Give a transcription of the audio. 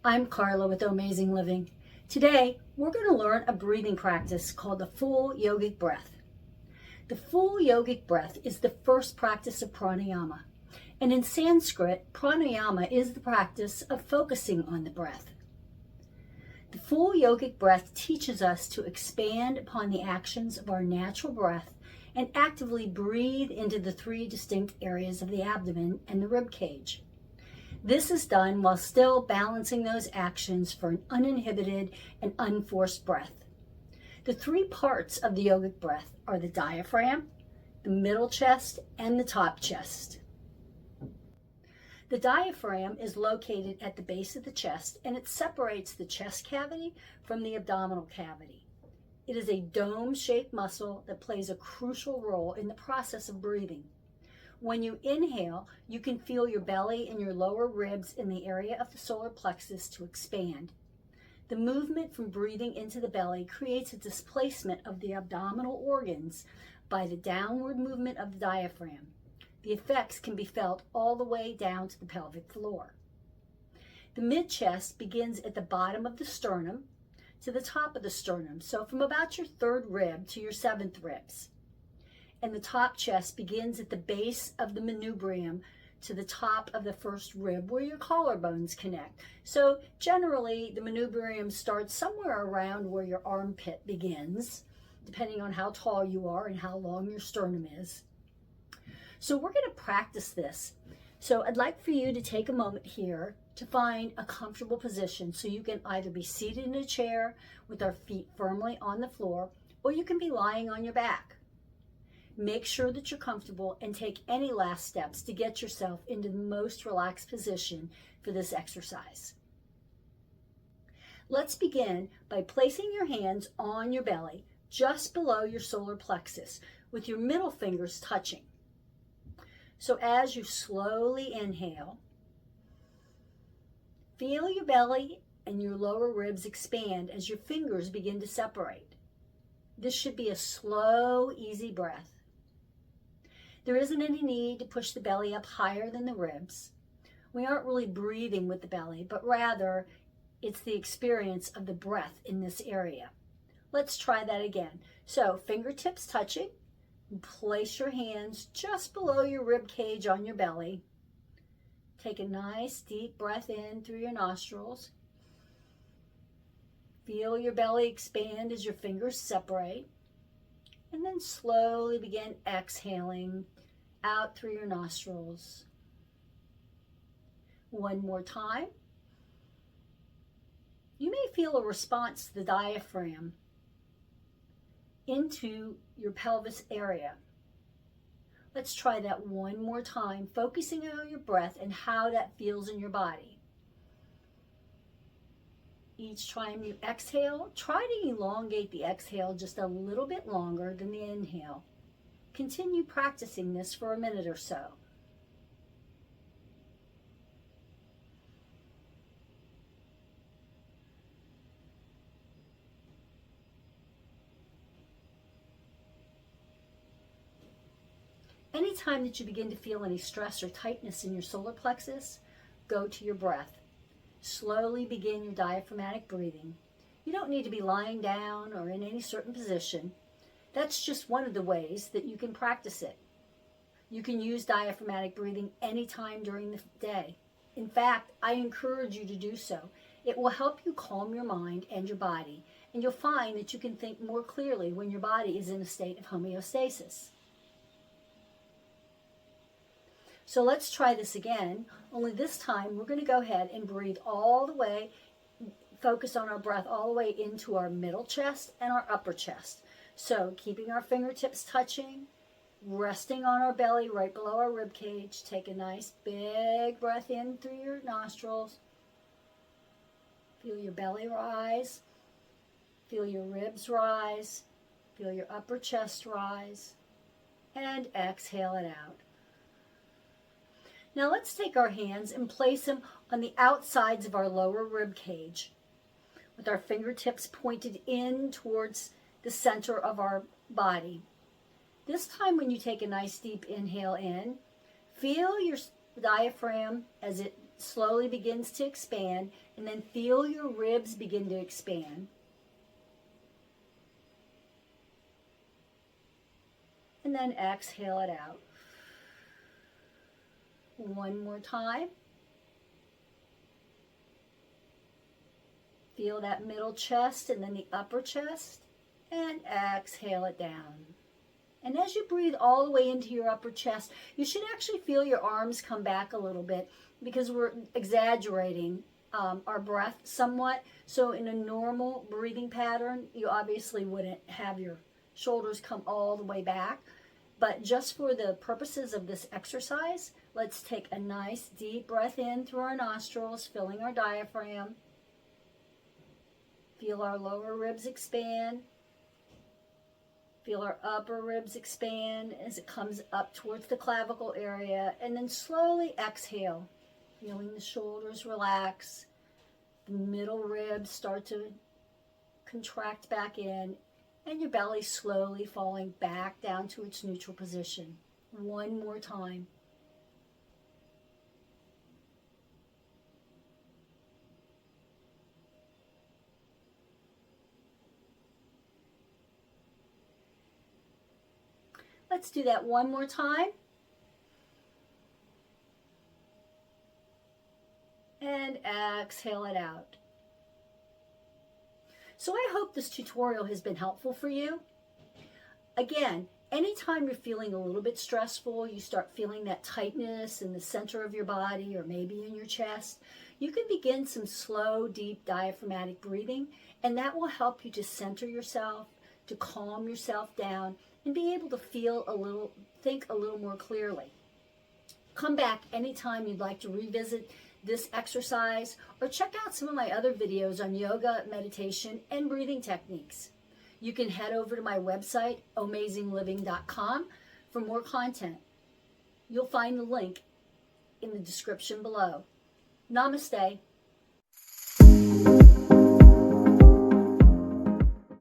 I'm Carla with OhmAzing Living. Today, we're going to learn a breathing practice called the full yogic breath. The full yogic breath is the first practice of pranayama. And in Sanskrit, pranayama is the practice of focusing on the breath. The full yogic breath teaches us to expand upon the actions of our natural breath and actively breathe into the three distinct areas of the abdomen and the rib cage. This is done while still balancing those actions for an uninhibited and unforced breath. The three parts of the yogic breath are the diaphragm, the middle chest, and the top chest. The diaphragm is located at the base of the chest, and it separates the chest cavity from the abdominal cavity. It is a dome-shaped muscle that plays a crucial role in the process of breathing. When you inhale, you can feel your belly and your lower ribs in the area of the solar plexus to expand. The movement from breathing into the belly creates a displacement of the abdominal organs by the downward movement of the diaphragm. The effects can be felt all the way down to the pelvic floor. The mid-chest begins at the bottom of the sternum to the top of the sternum, so from about your third rib to your seventh ribs. And the top chest begins at the base of the manubrium to the top of the first rib where your collarbones connect. So generally the manubrium starts somewhere around where your armpit begins, depending on how tall you are and how long your sternum is. So we're going to practice this. So I'd like for you to take a moment here to find a comfortable position, so you can either be seated in a chair with our feet firmly on the floor, or you can be lying on your back. Make sure that you're comfortable and take any last steps to get yourself into the most relaxed position for this exercise. Let's begin by placing your hands on your belly, just below your solar plexus, with your middle fingers touching. So as you slowly inhale, feel your belly and your lower ribs expand as your fingers begin to separate. This should be a slow, easy breath. There isn't any need to push the belly up higher than the ribs. We aren't really breathing with the belly, but rather it's the experience of the breath in this area. Let's try that again. So fingertips touching, and place your hands just below your rib cage on your belly. Take a nice deep breath in through your nostrils. Feel your belly expand as your fingers separate. And then slowly begin exhaling out through your nostrils. One more time. You may feel a response to the diaphragm into your pelvis area. Let's try that one more time, focusing on your breath and how that feels in your body. Each time you exhale, try to elongate the exhale just a little bit longer than the inhale. Continue practicing this for a minute or so. Anytime that you begin to feel any stress or tightness in your solar plexus, go to your breath. Slowly begin your diaphragmatic breathing. You don't need to be lying down or in any certain position. That's just one of the ways that you can practice it. You can use diaphragmatic breathing anytime during the day. In fact, I encourage you to do so. It will help you calm your mind and your body, and you'll find that you can think more clearly when your body is in a state of homeostasis. So let's try this again, only this time we're going to go ahead and breathe all the way, focus on our breath all the way into our middle chest and our upper chest. So keeping our fingertips touching, resting on our belly right below our rib cage. Take a nice big breath in through your nostrils. Feel your belly rise. Feel your ribs rise. Feel your upper chest rise. And exhale it out. Now let's take our hands and place them on the outsides of our lower rib cage, with our fingertips pointed in towards the center of our body. This time when you take a nice deep inhale in, feel your diaphragm as it slowly begins to expand, and then feel your ribs begin to expand. And then exhale it out. One more time. Feel that middle chest and then the upper chest, and exhale it down. And as you breathe all the way into your upper chest, you should actually feel your arms come back a little bit because we're exaggerating our breath somewhat. So in a normal breathing pattern, you obviously wouldn't have your shoulders come all the way back. But just for the purposes of this exercise, let's take a nice deep breath in through our nostrils, filling our diaphragm. Feel our lower ribs expand. Feel our upper ribs expand as it comes up towards the clavicle area. And then slowly exhale, feeling the shoulders relax. The middle ribs start to contract back in. And your belly slowly falling back down to its neutral position. One more time. Let's do that one more time. And exhale it out. So I hope this tutorial has been helpful for you. Again, anytime you're feeling a little bit stressful, you start feeling that tightness in the center of your body or maybe in your chest, you can begin some slow, deep diaphragmatic breathing, and that will help you to center yourself, to calm yourself down, and be able to think a little more clearly. Come back anytime you'd like to revisit this exercise, or check out some of my other videos on yoga, meditation, and breathing techniques. You can head over to my website, OhmAzingLiving.com, for more content. You'll find the link in the description below. Namaste.